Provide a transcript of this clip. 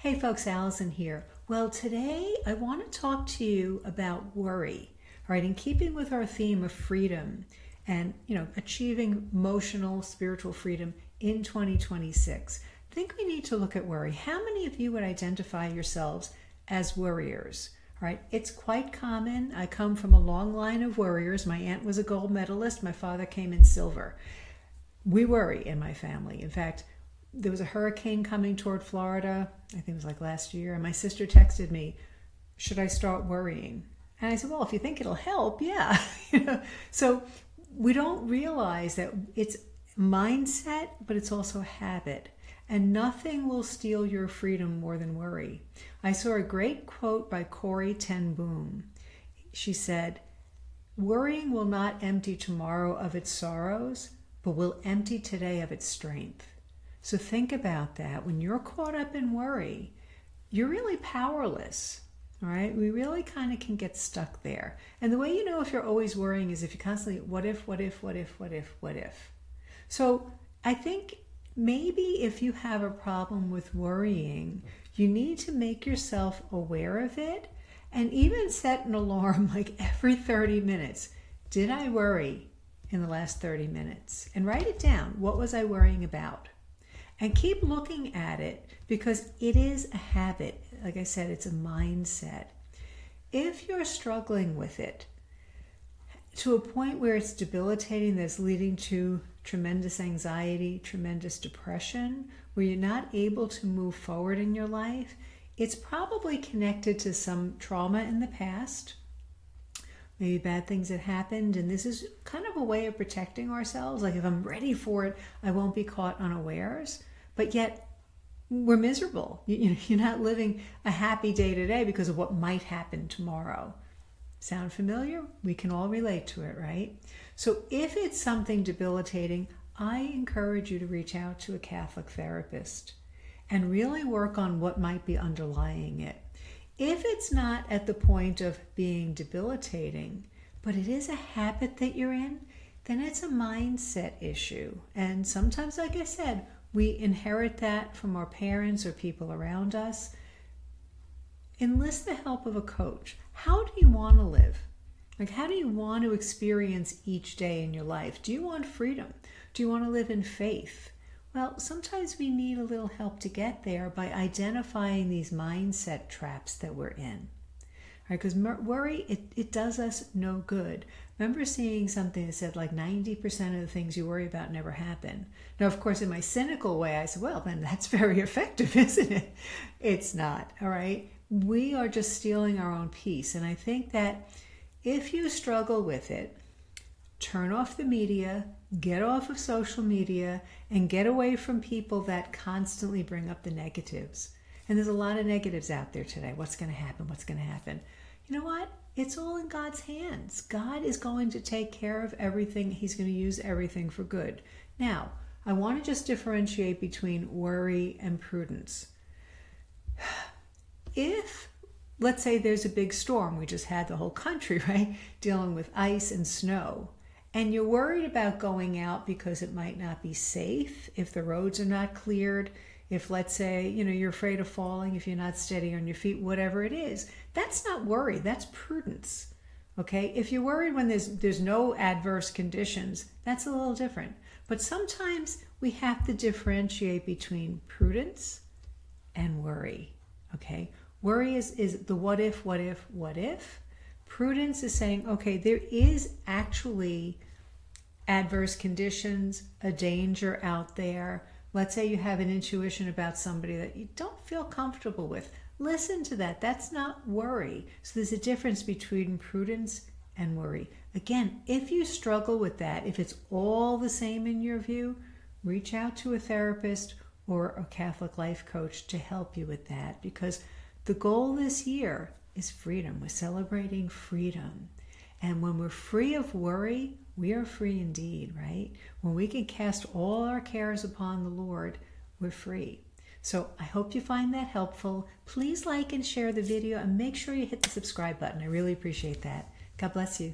Hey folks, Allison here. Well, today I want to talk to you about worry, all right, in keeping with our theme of freedom and, achieving emotional, spiritual freedom in 2026. I think we need to look at worry. How many of you would identify yourselves as worriers? All right, it's quite common. I come from a long line of worriers. My aunt was a gold medalist. My father came in silver. We worry in my family. In fact, there was a hurricane coming toward Florida, I think it was like last year, and my sister texted me, should I start worrying? And I said, well, if you think it'll help, yeah. So we don't realize that it's mindset, but it's also habit. And nothing will steal your freedom more than worry. I saw a great quote by Corrie Ten Boom. She said, worrying will not empty tomorrow of its sorrows, but will empty today of its strength. So think about that. When you're caught up in worry, you're really powerless, all right? We really kind of can get stuck there. And the way you know if you're always worrying is if you constantly, what if? So I think maybe if you have a problem with worrying, you need to make yourself aware of it and even set an alarm like every 30 minutes. Did I worry in the last 30 minutes? And write it down. What was I worrying about? And keep looking at it because it is a habit. Like I said, it's a mindset. If you're struggling with it to a point where it's debilitating, that's leading to tremendous anxiety, tremendous depression, where you're not able to move forward in your life, it's probably connected to some trauma in the past, maybe bad things that happened, and this is kind of a way of protecting ourselves. Like if I'm ready for it, I won't be caught unawares. But yet we're miserable. You're not living a happy day to day because of what might happen tomorrow. Sound familiar? We can all relate to it, right? So if it's something debilitating, I encourage you to reach out to a Catholic therapist and really work on what might be underlying it. If it's not at the point of being debilitating, but it is a habit that you're in, then it's a mindset issue. And sometimes, like I said, we inherit that from our parents or people around us. Enlist the help of a coach. How do you want to live? Like, how do you want to experience each day in your life? Do you want freedom? Do you want to live in faith? Well, sometimes we need a little help to get there by identifying these mindset traps that we're in. Right? Because worry, it does us no good. Remember seeing something that said like 90% of the things you worry about never happen. Now, of course, in my cynical way, I said, well, then that's very effective, isn't it? It's not, all right? We are just stealing our own peace. And I think that if you struggle with it, turn off the media, get off of social media, and get away from people that constantly bring up the negatives. And there's a lot of negatives out there today. What's going to happen? What's going to happen? You know what? It's all in God's hands. God is going to take care of everything. He's going to use everything for good. Now, I want to just differentiate between worry and prudence. If, let's say there's a big storm, we just had the whole country, right, dealing with ice and snow, and you're worried about going out because it might not be safe, if the roads are not cleared, if, let's say, you're afraid of falling, if you're not steady on your feet, whatever it is, that's not worry, that's prudence, okay? If you're worried when there's no adverse conditions, that's a little different. But sometimes we have to differentiate between prudence and worry, okay? Worry is the what if. Prudence is saying, okay, there is actually adverse conditions, a danger out there. Let's say you have an intuition about somebody that you don't feel comfortable with. Listen to that. That's not worry. So there's a difference between prudence and worry. Again, if you struggle with that, if it's all the same in your view, reach out to a therapist or a Catholic life coach to help you with that, because the goal this year is freedom. We're celebrating freedom. And when we're free of worry, we are free indeed, right? When we can cast all our cares upon the Lord, we're free. So I hope you find that helpful. Please like and share the video and make sure you hit the subscribe button. I really appreciate that. God bless you.